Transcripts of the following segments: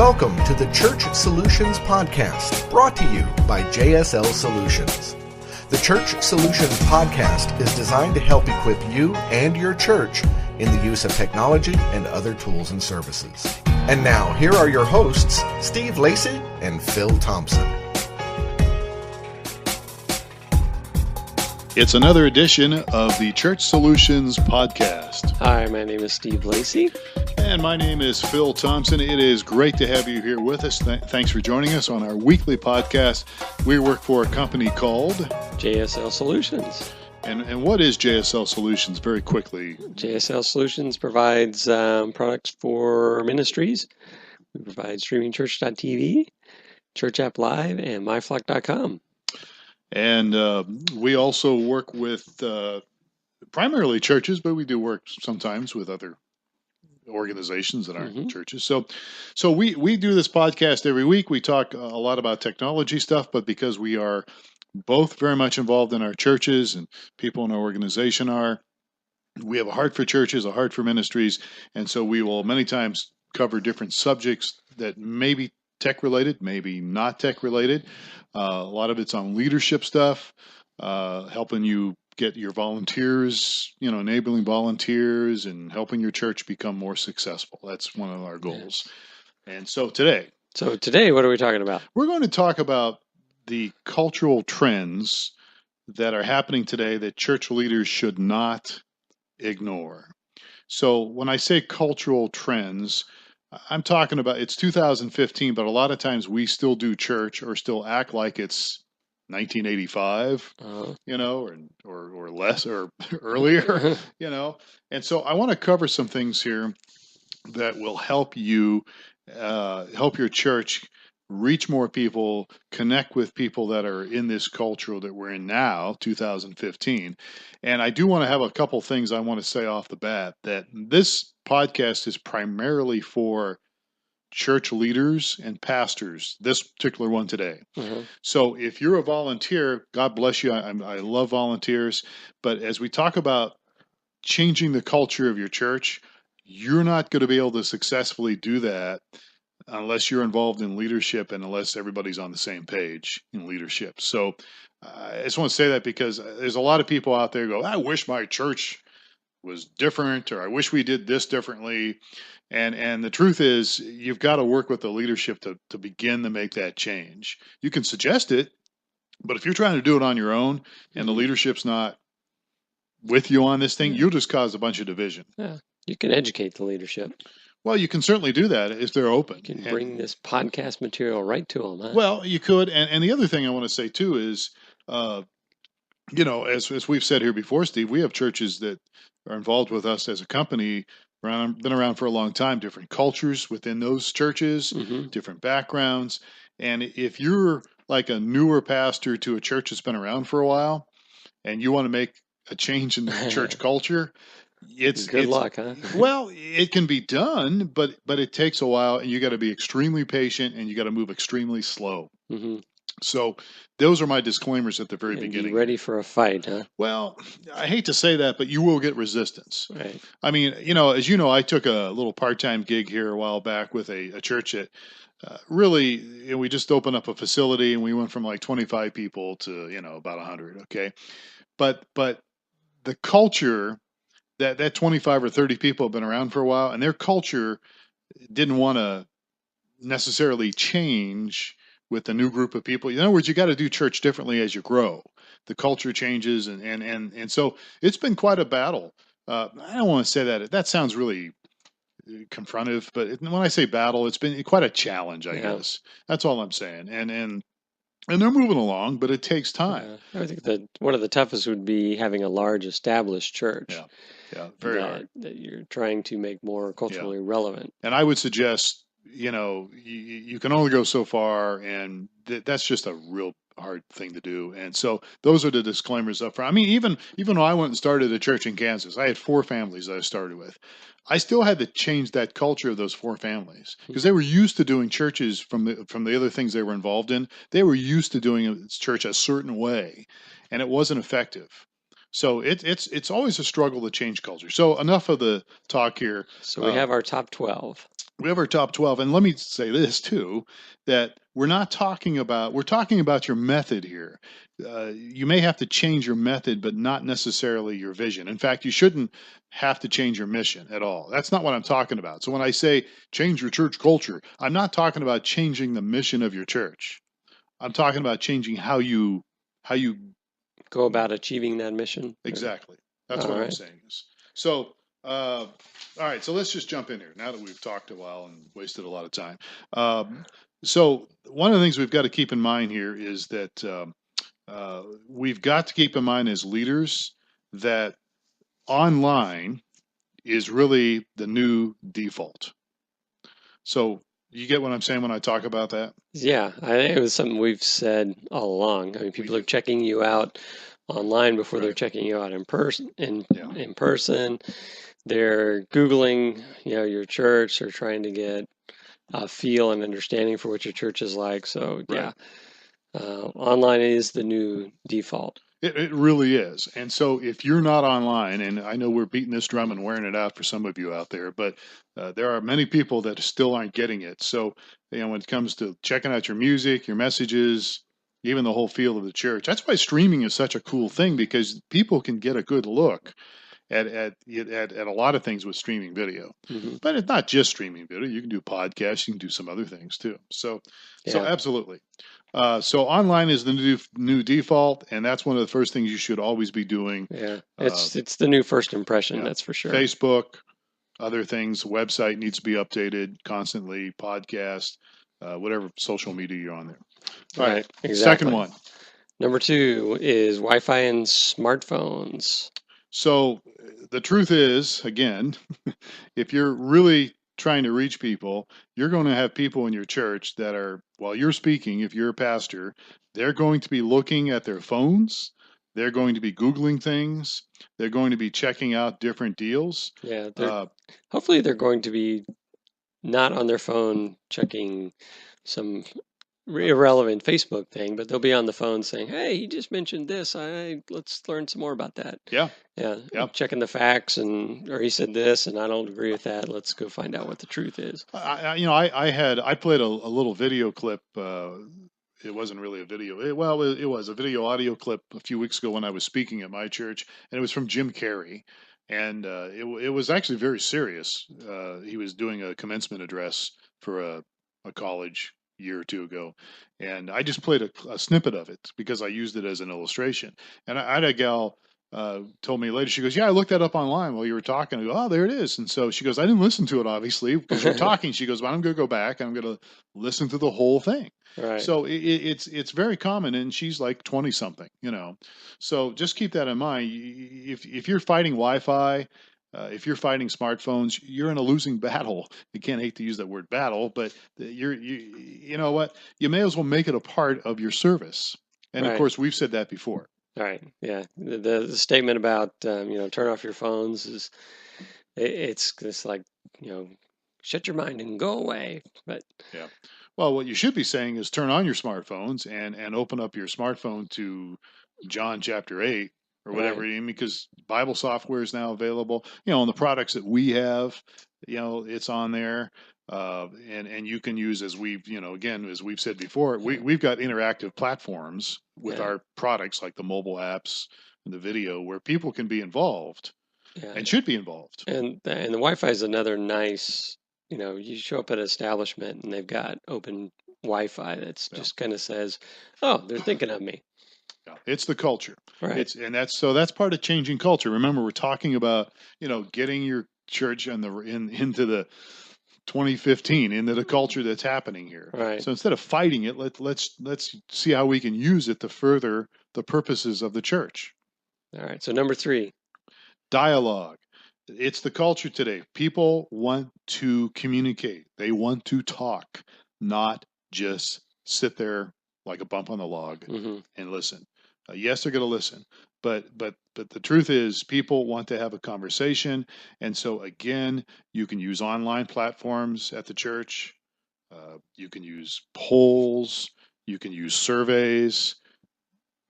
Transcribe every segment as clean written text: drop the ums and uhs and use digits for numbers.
Welcome to the Church Solutions Podcast, brought to you by JSL Solutions. The Church Solutions Podcast is designed to help equip you and your church in the use of technology and other tools and services. And now, here are your hosts, Steve Lacey and Phil Thompson. It's another edition of the Church Solutions Podcast. Hi, my name is Steve Lacey. And my name is Phil Thompson. It is great to have you here with us. Thanks for joining us on our weekly podcast. We work for a company called JSL Solutions. And what is JSL Solutions, very quickly? JSL Solutions provides products for ministries. We provide StreamingChurch.tv, Church App Live, and MyFlock.com. And we also work with primarily churches, but we do work sometimes with other organizations that aren't churches. So we do this podcast every week. We talk a lot about technology stuff, but because we are both very much involved in our churches and people in our organization are, we have a heart for churches, a heart for ministries, and so we will many times cover different subjects that may be tech related, maybe not tech related. A lot of it's on leadership stuff, helping you get your volunteers, enabling volunteers and helping your church become more successful. That's one of our goals. And so today, what are we talking about? We're going to talk about the cultural trends that are happening today that church leaders should not ignore. So when I say cultural trends, I'm talking about, it's 2015, but a lot of times we still do church or still act like it's 1985, or less or earlier, And so I want to cover some things here that will help you, help your church reach more people, connect with people that are in this culture that we're in now, 2015. And I do want to have a couple things I want to say off the bat, that this podcast is primarily for church leaders and pastors, this particular one today. So if you're a volunteer, God bless you. I love volunteers. But as we talk about changing the culture of your church, you're not going to be able to successfully do that unless you're involved in leadership and unless everybody's on the same page in leadership. So I just want to say that because there's a lot of people out there who go, I wish my church was different, or I wish we did this differently. And the truth is, you've got to work with the leadership to begin to make that change. You can suggest it, but if you're trying to do it on your own and the leadership's not with you on this thing, you'll just cause a bunch of division. Yeah, you can educate the leadership. Well, you can certainly do that if they're open. You can bring this podcast material right to them. Huh? Well, you could. And the other thing I want to say, too, is, as we've said here before, Steve, we have churches that are involved with us as a company, been around for a long time, different cultures within those churches, different backgrounds. And if you're like a newer pastor to a church that's been around for a while and you want to make a change in the church culture, it's good luck, huh? Well, it can be done, but it takes a while, and you got to be extremely patient and you got to move extremely slow. So those are my disclaimers at the very beginning. Be ready for a fight, huh? Well, I hate to say that, but you will get resistance. Right. I mean, as you know, I took a little part-time gig here a while back with a church that really, we just opened up a facility, and we went from like 25 people to, about 100, okay? But the culture, that 25 or 30 people have been around for a while, and their culture didn't want to necessarily change with a new group of people. In other words, you got to do church differently as you grow. The culture changes, and so it's been quite a battle. I don't want to say that. That sounds really confrontive, but when I say battle, it's been quite a challenge, I guess. That's all I'm saying. And they're moving along, but it takes time. I think that one of the toughest would be having a large established church. Yeah, very hard. That you're trying to make more culturally relevant. And I would suggest, you can only go so far, and that's just a real hard thing to do. And so those are the disclaimers up front. I mean, even when I went and started a church in Kansas, I had 4 families that I started with. I still had to change that culture of those 4 families because they were used to doing churches from the other things they were involved in. They were used to doing church a certain way, and it wasn't effective. So it's always a struggle to change culture. So enough of the talk here. So we have our top 12. We have our top 12, and let me say this too, that we're talking about your method here. You may have to change your method, but not necessarily your vision. In fact, you shouldn't have to change your mission at all. That's not what I'm talking about. So when I say change your church culture, I'm not talking about changing the mission of your church. I'm talking about changing how you Go about achieving that mission. exactly. That's All what I'm right. saying is. So, all right. So let's just jump in here now that we've talked a while and wasted a lot of time. So one of the things we've got to keep in mind here is that we've got to keep in mind as leaders that online is really the new default. So you get what I'm saying when I talk about that? Yeah, I think it was something we've said all along. I mean, people are checking you out online before they're Right. checking you out in person. Yeah. In person, they're Googling, your church. They're trying to get a feel and understanding for what your church is like. So Right. yeah, online is the new default. It really is. And so if you're not online, and I know we're beating this drum and wearing it out for some of you out there, but there are many people that still aren't getting it. So, when it comes to checking out your music, your messages, even the whole feel of the church, that's why streaming is such a cool thing, because people can get a good look at a lot of things with streaming video. Mm-hmm. But it's not just streaming video. You can do podcasts. You can do some other things too. So Yeah. absolutely. So online is the new default, and that's one of the first things you should always be doing. Yeah, it's the new first impression, Yeah. that's for sure. Facebook, other things, website needs to be updated constantly, podcast, whatever social media you're on there. All right. Exactly. Second one. Number 2 is Wi-Fi and smartphones. So the truth is, again, if you're really trying to reach people, you're going to have people in your church that are, while you're speaking, if you're a pastor, they're going to be looking at their phones. They're going to be Googling things. They're going to be checking out different deals. Yeah, hopefully they're going to be not on their phone checking some irrelevant Facebook thing, but they'll be on the phone saying, "Hey, he just mentioned this. Let's learn some more about that." Yeah. Checking the facts, or he said this, and I don't agree with that. Let's go find out what the truth is. I played a little video clip. It wasn't really a video. It was a video audio clip a few weeks ago when I was speaking at my church, and it was from Jim Carrey, and it was actually very serious. He was doing a commencement address for a college year or two ago, and I just played a snippet of it because I used it as an illustration. And I had a gal told me later, she goes, "Yeah, I looked that up online while you were talking." I go, "Oh, there it is." And so she goes, "I didn't listen to it, obviously, because you're talking." She goes, "But I'm going to go back and I'm going to listen to the whole thing." Right. So it's very common, and she's like 20 something, So just keep that in mind. If you're fighting Wi-Fi, if you're fighting smartphones, you're in a losing battle. You can't hate to use that word battle, but you know what? You may as well make it a part of your service. And of course, we've said that before. Right. Yeah. The statement about turn off your phones is it's like shut your mind and go away. But yeah. Well, what you should be saying is turn on your smartphones and open up your smartphone to John chapter 8 or whatever, because Bible software is now available. On the products that we have, it's on there. And you can use, as we've, again, as we've said before, we've got interactive platforms with our products like the mobile apps and the video where people can be involved and should be involved. And the Wi-Fi is another nice, you show up at an establishment and they've got open Wi-Fi that's just kind of says, "Oh, they're thinking of me." Yeah, it's the culture. Right. That's part of changing culture. Remember, we're talking about, getting your church into the 2015 into the culture that's happening here. Right. So instead of fighting it, let's see how we can use it to further the purposes of the church. All right. So number 3, dialogue. It's the culture today. People want to communicate. They want to talk, not just sit there like a bump on the log and listen. Yes, they're going to listen, but the truth is, people want to have a conversation, and so again, you can use online platforms at the church. You can use polls. You can use surveys.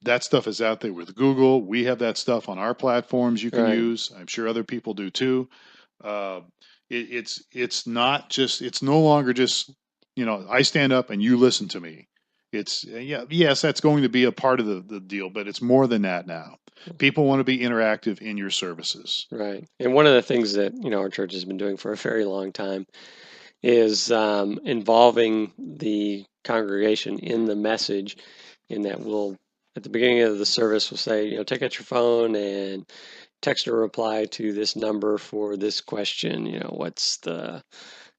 that stuff is out there with Google. We have that stuff on our platforms you can Right. use. I'm sure other people do too. Uh, it's not just, it's no longer just, I stand up and you listen to me. It's yes, that's going to be a part of the deal, but it's more than that now. People want to be interactive in your services. Right. And one of the things that, our church has been doing for a very long time is involving the congregation in the message, in that we'll, at the beginning of the service, we'll say, take out your phone and text a reply to this number for this question, what's the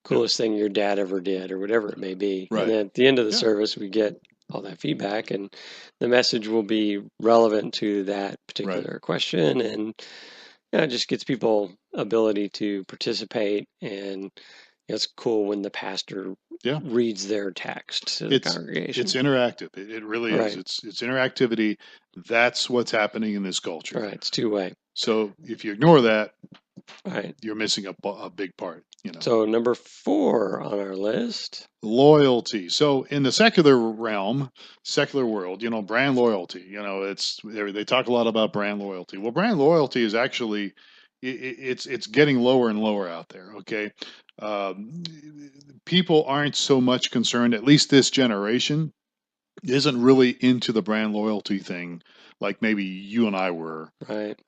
coolest thing your dad ever did, or whatever it may be. Right. And then at the end of the Yeah. service, we get all that feedback, and the message will be relevant to that particular question. And it just gets people ability to participate. And it's cool when the pastor reads their text to the congregation. It's interactive. It really is. It's interactivity. That's what's happening in this culture. Right. It's two-way. So if you ignore that, right, you're missing a big part. So number 4 on our list, loyalty. So in the secular realm, secular world, brand loyalty. They talk a lot about brand loyalty. Well, brand loyalty is actually it's getting lower and lower out there. Okay, people aren't so much concerned. At least this generation isn't really into the brand loyalty thing like maybe you and I were. Right.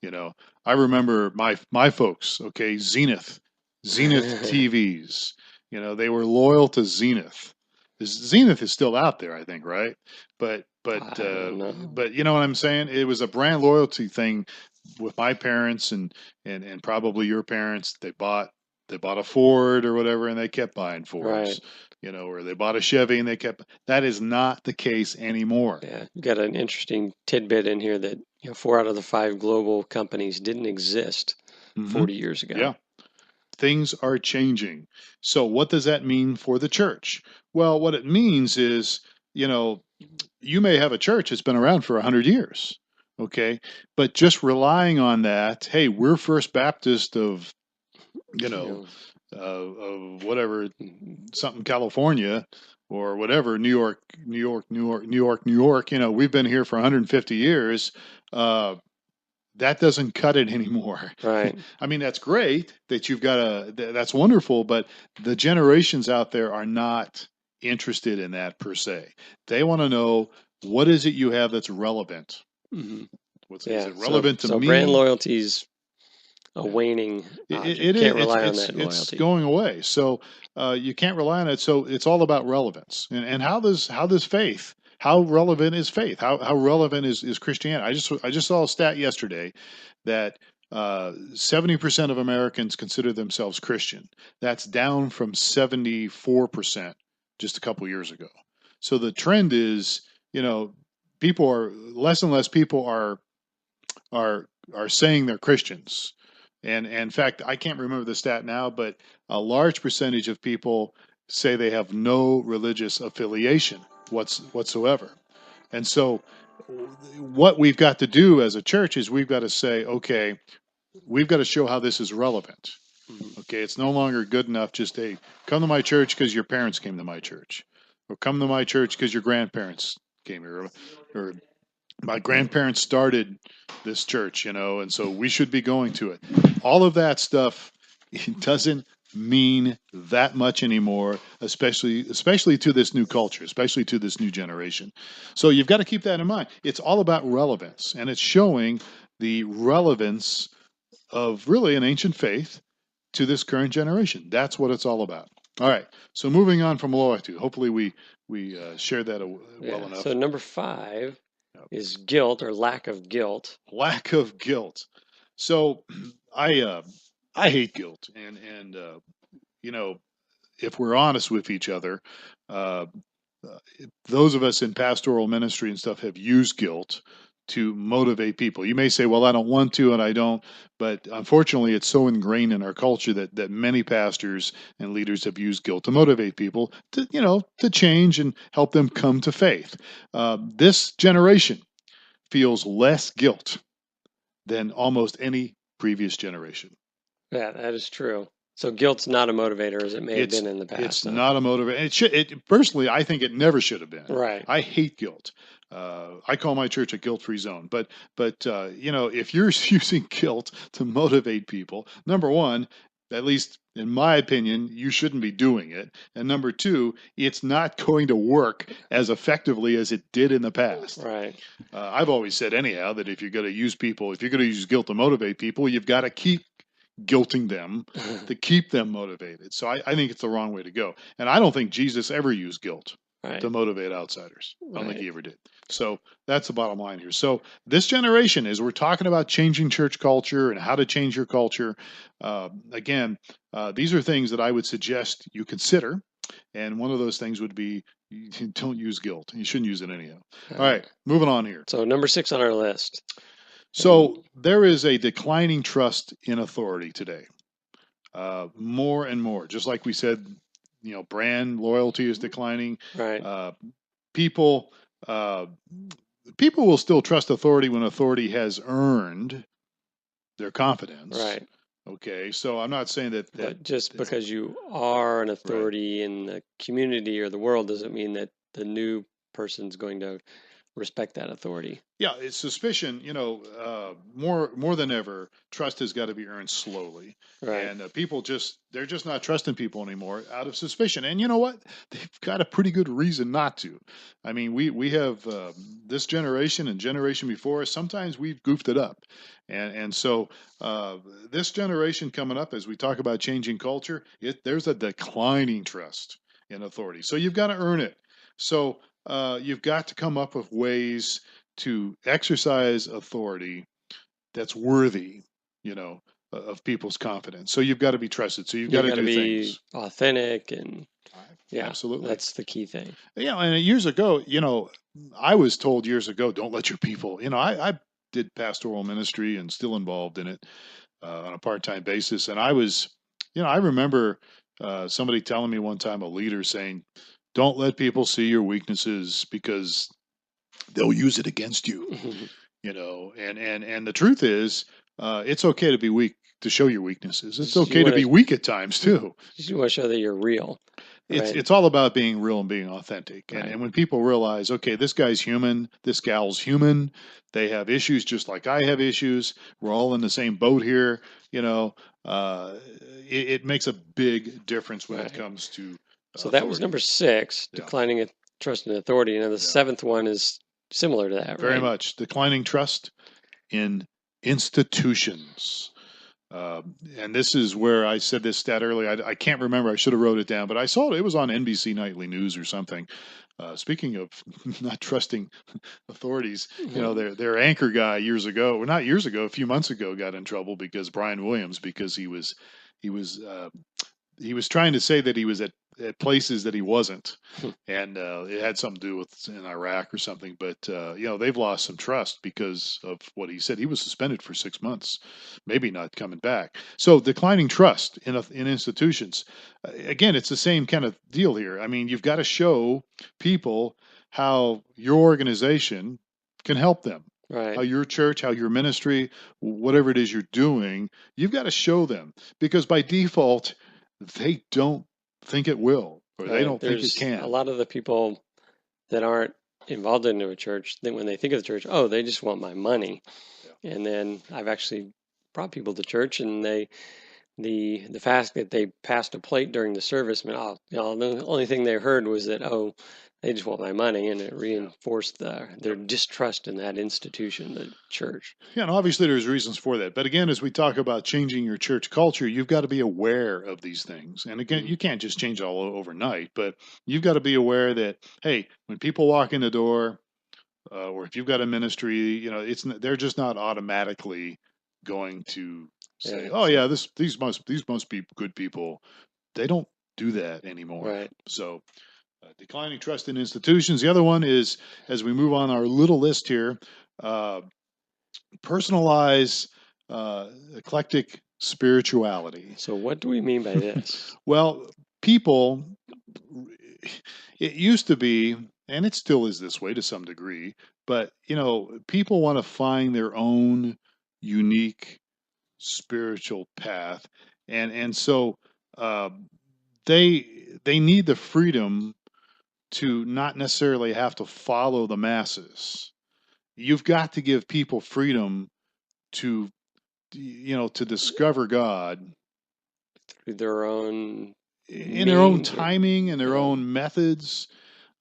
I remember my folks, okay, Zenith TVs. They were loyal to Zenith. Zenith is still out there, I think, right? But you know what I'm saying? It was a brand loyalty thing with my parents and probably your parents. They bought a Ford or whatever, and they kept buying Fords. Right. Or they bought a Chevy and they kept. That is not the case anymore. Yeah, you got an interesting tidbit in here that 4 out of the 5 global companies didn't exist 40 years ago. Yeah. Things are changing. So what does that mean for the church? Well, what it means is, you may have a church that's been around for 100 years, okay? But just relying on that, hey, we're First Baptist of, of whatever, something California or whatever, New York, we've been here for 150 years. That doesn't cut it anymore. Right. I mean, that's great that you've got that's wonderful, but the generations out there are not interested in that per se. They want to know, what is it you have that's relevant? Mm-hmm. Is it relevant to me? So brand loyalty's a waning. You can't rely on that loyalty. It's going away. So you can't rely on it. So it's all about relevance. And how does faith? How relevant is faith? How relevant is Christianity? I just saw a stat yesterday that 70% of Americans consider themselves Christian. That's down from 74% just a couple years ago. So the trend is, people are less and less people are saying they're Christians. And in fact, I can't remember the stat now, but a large percentage of people say they have no religious affiliation whatsoever. And so what we've got to do as a church is we've got to say, okay, we've got to show how this is relevant. Okay, it's no longer good enough just, hey, come to my church because your parents came to my church, or come to my church because your grandparents came here, or my grandparents started this church, and so we should be going to it. All of that stuff, it doesn't mean that much anymore, especially to this new culture, especially to this new generation. So you've got to keep that in mind. It's all about relevance, and it's showing the relevance of really an ancient faith to this current generation. That's what it's all about. All right. So moving on from loyalty, hopefully we shared that well enough. So number 5 is guilt, or lack of guilt. Lack of guilt. So I hate guilt, and if we're honest with each other, those of us in pastoral ministry and stuff have used guilt to motivate people. You may say, well, I don't want to, and I don't, but unfortunately it's so ingrained in our culture that many pastors and leaders have used guilt to motivate people to change and help them come to faith. This generation feels less guilt than almost any previous generation. Yeah, that is true. So guilt's not a motivator as it may have been in the past. It's not a motivator. Personally, I think it never should have been. Right. I hate guilt. I call my church a guilt-free zone. But if you're using guilt to motivate people, number one, at least in my opinion, you shouldn't be doing it. And number two, it's not going to work as effectively as it did in the past. Right. I've always said anyhow that if you're going to use guilt to motivate people, you've got to keep guilting them to keep them motivated. So I think it's the wrong way to go. And I don't think Jesus ever used guilt to motivate outsiders. I don't think he ever did. So that's the bottom line here. So this generation, as we're talking about changing church culture and how to change your culture, these are things that I would suggest you consider. And one of those things would be don't use guilt. You shouldn't use it anyhow. All right, moving on here. So number 6 on our list. So there is a declining trust in authority today. More and more, just like we said, brand loyalty is declining. Right. People will still trust authority when authority has earned their confidence. Right. Okay, so I'm not saying that but just because you are an authority in the community or the world doesn't mean that the new person's going to respect that authority. Yeah, it's suspicion. More than ever, trust has got to be earned slowly. Right. And they're just not trusting people anymore out of suspicion. And you know what? They've got a pretty good reason not to. I mean, we have this generation and generation before us. Sometimes we've goofed it up, and so this generation coming up, as we talk about changing culture, there's a declining trust in authority. So you've got to earn it. So you've got to come up with ways to exercise authority that's worthy, of people's confidence. So you've got to be trusted. So you've got to do be things authentic, and absolutely, that's the key thing. Yeah, and years ago, I was told years ago, don't let your people. I did pastoral ministry and still involved in it on a part-time basis, and I was, I remember somebody telling me one time, a leader saying, don't let people see your weaknesses because they'll use it against you, and the truth is, it's okay to be weak, to show your weaknesses. It's okay to be weak at times too. You want to show that you're real. It's all about being real and being authentic. And when people realize, okay, this guy's human, this gal's human, they have issues just like I have issues. We're all in the same boat here. It makes a big difference when it comes to so that was number 6, declining trust in authority. And the 7th one is similar to that, Very much. Declining trust in institutions. And this is where I said this stat earlier. I can't remember. I should have wrote it down, but I saw it. It was on NBC Nightly News or something. Speaking of not trusting authorities, their anchor guy a few months ago, got in trouble because Brian Williams, because he was trying to say that he was at places that he wasn't, and it had something to do with in Iraq or something. But they've lost some trust because of what he said. He was suspended for 6 months, maybe not coming back. So declining trust in institutions. Again, it's the same kind of deal here. I mean, you've got to show people how your organization can help them. Right. How your church, how your ministry, whatever it is you're doing, you've got to show them, because by default, they don't think it will, or they don't think it can. A lot of the people that aren't involved in a church, then when they think of the church, they just want my money. Yeah. And then I've actually brought people to church, and the fact that they passed a plate during the service, the only thing they heard was that, they just want my money, and it reinforced their distrust in that institution, the church. Yeah, and obviously there's reasons for that. But again, as we talk about changing your church culture, you've got to be aware of these things. And again, you can't just change it all overnight, but you've got to be aware that, hey, when people walk in the door, or if you've got a ministry, they're just not automatically going to say, these must be good people. They don't do that anymore. Right. So declining trust in institutions. The other one is, as we move on our little list here, personalize eclectic spirituality. So what do we mean by this? Well, people, it used to be, and it still is this way to some degree, but people want to find their own unique spiritual path, and so they need the freedom to not necessarily have to follow the masses. You've got to give people freedom to, to discover God through their own in their own means, or timing and their yeah. own methods.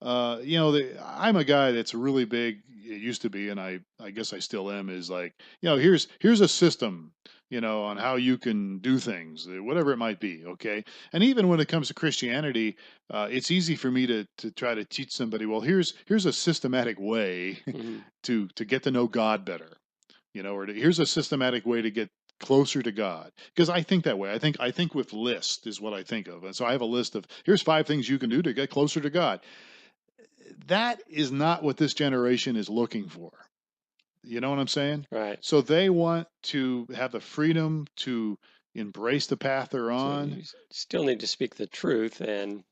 I'm a guy that's really big. It used to be, and I guess I still am. Is like, here's a system, on how you can do things, whatever it might be. Okay, and even when it comes to Christianity, it's easy for me to try to teach somebody. Well, here's a systematic way hmm to get to know God better. Here's a systematic way to get closer to God, because I think that way. I think with list is what I think of, and so I have a list of here's 5 things you can do to get closer to God. That is not what this generation is looking for. You know what I'm saying? Right. So they want to have the freedom to embrace the path they're So on. you still need to speak the truth and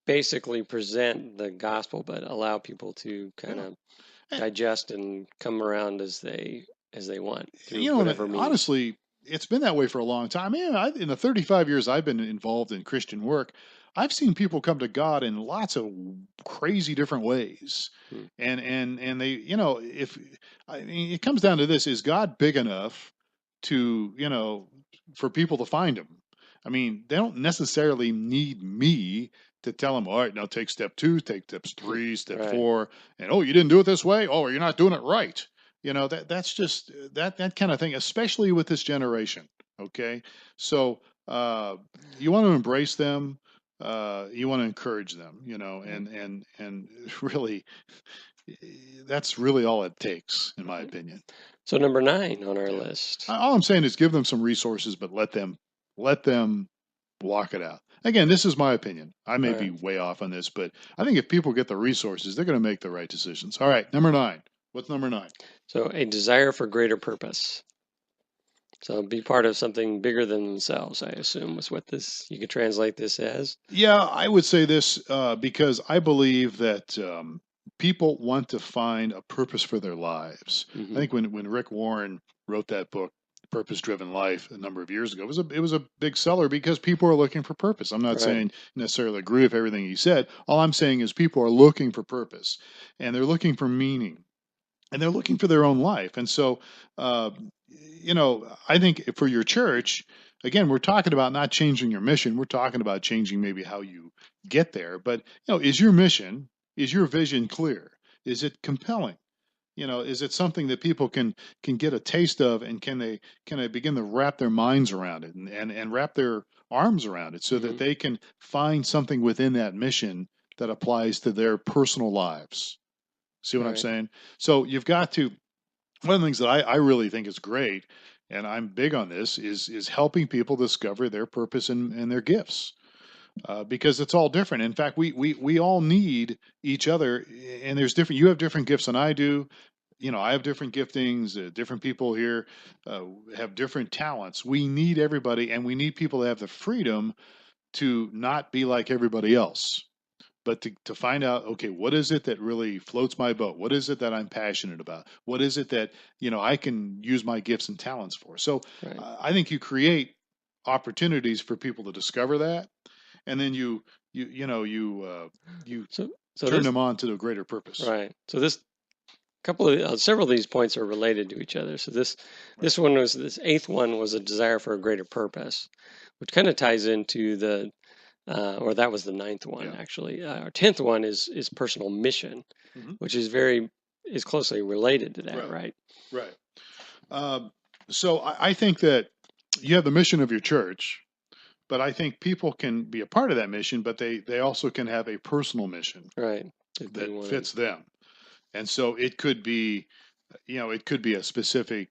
basically present the gospel, but allow people to kind Yeah. of And, digest and come around as they want through and whatever means. honestly, it's been that way for a long time. In the 35 years I've been involved in Christian work, I've seen people come to God in lots of crazy different ways. Hmm. And they, if I mean, it comes down to this: is God big enough to, for people to find him? I mean, they don't necessarily need me to tell them, all right, now take step 2, take steps 3, step Right. 4, and oh, you didn't do it this way. Oh, you're not doing it right. That's just that kind of thing, especially with this generation. Okay, so you want to embrace them, you want to encourage them, and really, that's really all it takes, in my opinion. So number 9 on our Yeah, list. all I'm saying is give them some resources, but let them walk it out. Again, this is my opinion. I may be Right. way off on this, but I think if people get the resources, they're going to make the right decisions. All right, number 9. What's number 9? So a desire for greater purpose. So be part of something bigger than themselves, I assume, was what you could translate this as. Yeah, I would say this because I believe that people want to find a purpose for their lives. I hmm think when Rick Warren wrote that book, Purpose Driven Life, a number of years ago, it was a big seller because people are looking for purpose. I'm not Right. saying necessarily agree with everything he said. All I'm saying is people are looking for purpose and they're looking for meaning and they're looking for their own life. And so, uh, I think for your church, again, we're talking about not changing your mission. We're talking about changing maybe how you get there. But, is your mission, is your vision clear? Is it compelling? Is it something that people can get a taste of, and can they begin to wrap their minds around it and wrap their arms around it so that hmm they can find something within that mission that applies to their personal lives? See what I'm Right. saying? So you've got to, one of the things that I really think is great, and I'm big on this, is helping people discover their purpose and their gifts. Because it's all different. In fact, we all need each other, and there's different. You have different gifts than I do. I have different giftings. Different people here have different talents. We need everybody, and we need people to have the freedom to not be like everybody else, but to find out, okay, what is it that really floats my boat? What is it that I'm passionate about? What is it that, I can use my gifts and talents for? So Right. I think you create opportunities for people to discover that, and then you So turn this them on to a greater purpose. right. So this couple of several of these points are related to each other. So this Right. this 8th one was a desire for a greater purpose, which kind of ties into the or that was the 9th one Yeah. actually. Our 10th one is personal mission, hmm which is closely related to that, Right. right? Right. Um, so I think that you have the mission of your church, but I think people can be a part of that mission, but they also can have a personal mission Right. If they that want to. fits them. And so it could be, it could be a specific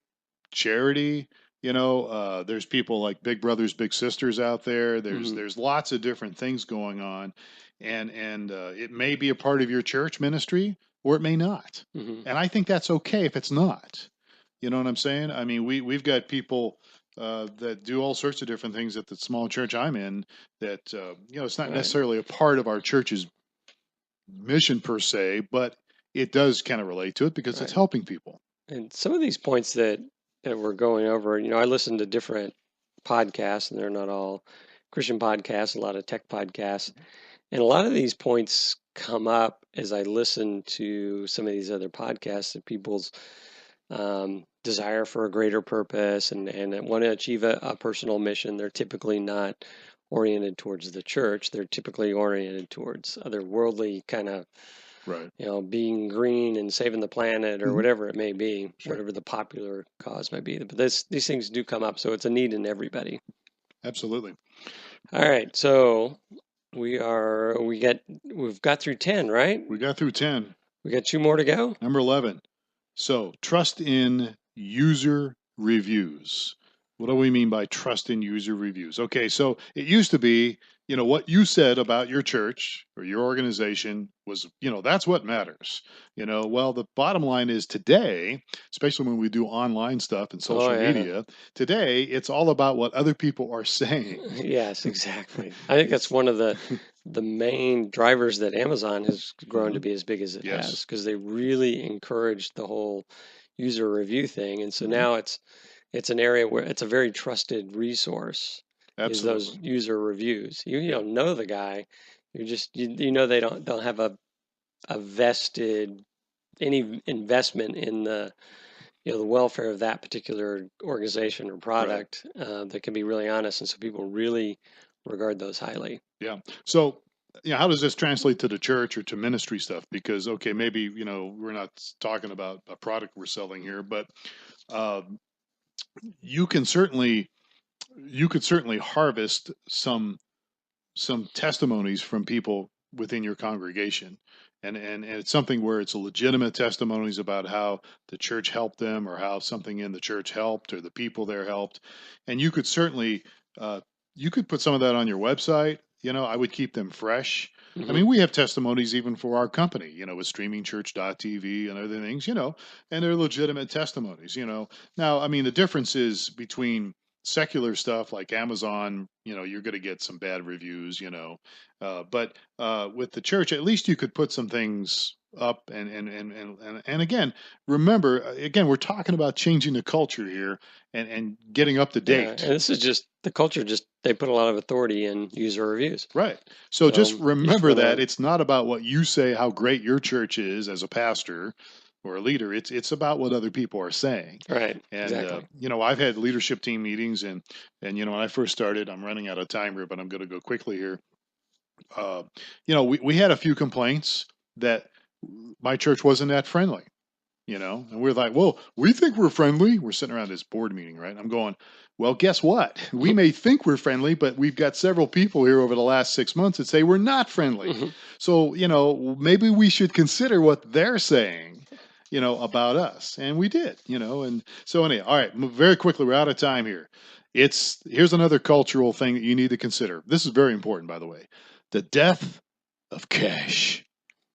charity. There's people like Big Brothers Big Sisters out there. There's hmm there's lots of different things going on, and it may be a part of your church ministry or it may not. hmm And I think that's okay if it's not. You know what I'm saying? I mean, we've got people that do all sorts of different things at the small church I'm in that it's not Right. necessarily a part of our church's mission per se, but it does kind of relate to it because it's Right. helping people. And some of these points that we're going over, I listen to different podcasts, and they're not all Christian podcasts, a lot of tech podcasts. And a lot of these points come up as I listen to some of these other podcasts of people's desire for a greater purpose and want to achieve a personal mission. They're typically not oriented towards the church. They're typically oriented towards other worldly kind of, Right. being green and saving the planet or Mhm. whatever it may be, Sure. whatever the popular cause might be. But these things do come up, so it's a need in everybody. Absolutely. All right, so we've got through 10, right? We got through 10. We got 2 more to go. Number 11. So, trust in user reviews. What do we mean by trust in user reviews? Okay, so it used to be, what you said about your church or your organization was, that's what matters. Well, the bottom line is today, especially when we do online stuff and Oh social yeah. media, today it's all about what other people are saying. Yes, exactly. I think that's one of the main drivers that Amazon has grown to be as big as it has, Yes. because they really encouraged the whole user review thing. And so Mhm. now it's an area where it's a very trusted resource, is those Absolutely. user reviews. You Yeah. don't know the guy. You know they don't have a vested any investment in the welfare of that particular organization or Right. product. That can be really honest, and so people really regard those highly. Yeah. So, how does this translate to the church or to ministry stuff? Because, okay, maybe, we're not talking about a product we're selling here, but um, you can certainly, you could certainly harvest some testimonies from people within your congregation. And it's something where it's a legitimate testimonies about how the church helped them or how something in the church helped or the people there helped. And you could certainly, you could put some of that on your website. I would keep them fresh. I Hmm. mean, we have testimonies even for our company, with StreamingChurch.tv and other things, and they're legitimate testimonies. Now, I mean, the difference is between secular stuff like Amazon, you're going to get some bad reviews, but with the church, at least you could put some things up and again, remember, again, we're talking about changing the culture here and getting up to Yeah, and date. this is just the culture. Just they put a lot of authority in user reviews. Right. So So just you just remember want that to it's not about what you say, how great your church is as a pastor or a leader. It's about what other people are saying. right, And exactly. I've had leadership team meetings, and when I first started, I'm running out of time here, but I'm going to go quickly here. We had a few complaints that my church wasn't that friendly. And we're like, well, we think we're friendly. We're sitting around this board meeting, right? I'm going, well, guess what? We may think we're friendly, but we've got several people here over the last 6 months that say we're not friendly. Hmm. So, maybe we should consider what they're saying, about us. And we did, and so anyway, all right, very quickly, we're out of time here. Here's another cultural thing that you need to consider. This is very important, by the way. The death of cash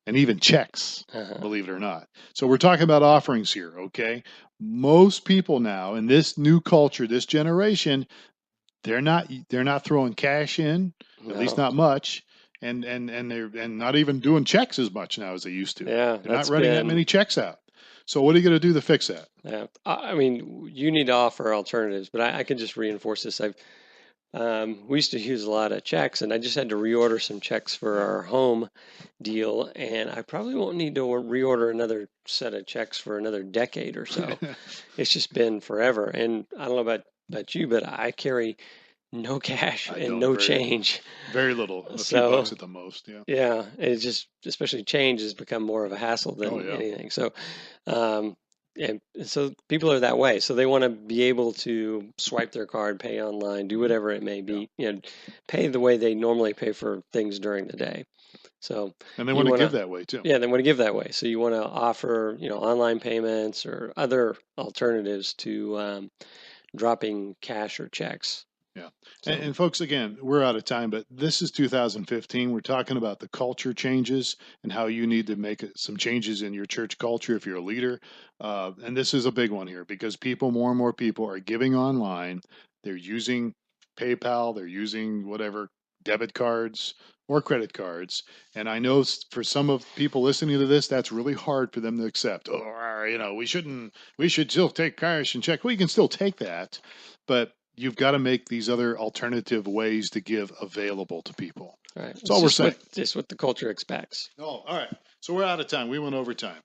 and even checks, Uh-huh. believe it or not. So we're talking about offerings here, okay? Most people now in this new culture, this generation, they're not throwing cash in, at least No. not much, and they're not even doing checks as much now as they used to. Yeah, They're not that's running that been. many checks out. So what are you going to do to fix that? Yeah, I mean, you need to offer alternatives, but I can just reinforce this. We used to use a lot of checks, and I just had to reorder some checks for our home deal, and I probably won't need to reorder another set of checks for another decade or so. It's just been forever, and I don't know about you, but I carry no cash I and don't no very change. very little, a few bucks So at the most. Yeah. yeah, it's just especially change has become more of a hassle Oh than yeah. anything. So um, and so people are that way. So they want to be able to swipe their card, pay online, do Mhm. whatever it may Yeah. be, pay the way they normally pay for things during the day. So And they you want to want give to, that way too. yeah, they want to give that way. So you want to offer, online payments or other alternatives to dropping cash or checks. Yeah. And, So and folks, again, we're out of time, but this is 2015. We're talking about the culture changes and how you need to make some changes in your church culture if you're a leader. And this is a big one here because more and more people are giving online. They're using PayPal, they're using whatever debit cards or credit cards. And I know for some of people listening to this, that's really hard for them to accept. Oh, we should still take cash and check. Well, you can still take that, but you've got to make these other alternative ways to give available to people. Right. That's all we're saying. Just what the culture expects. Oh, all right. So we're out of time. We went over time.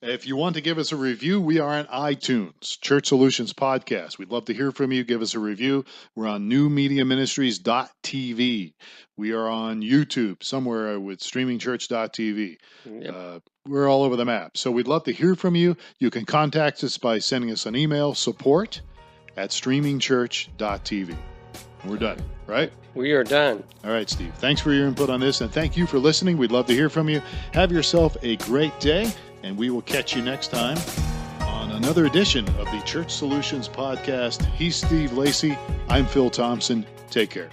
If you want to give us a review, we are on iTunes, Church Solutions Podcast. We'd love to hear from you. Give us a review. We're on newmediaministries.tv. We are on YouTube, somewhere with StreamingChurch.tv. Yep. We're all over the map. So we'd love to hear from you. You can contact us by sending us an email, support@StreamingChurch.tv. And we're done, right? We are done. All right, Steve. Thanks for your input on this, and thank you for listening. We'd love to hear from you. Have yourself a great day, and we will catch you next time on another edition of the Church Solutions Podcast. He's Steve Lacey. I'm Phil Thompson. Take care.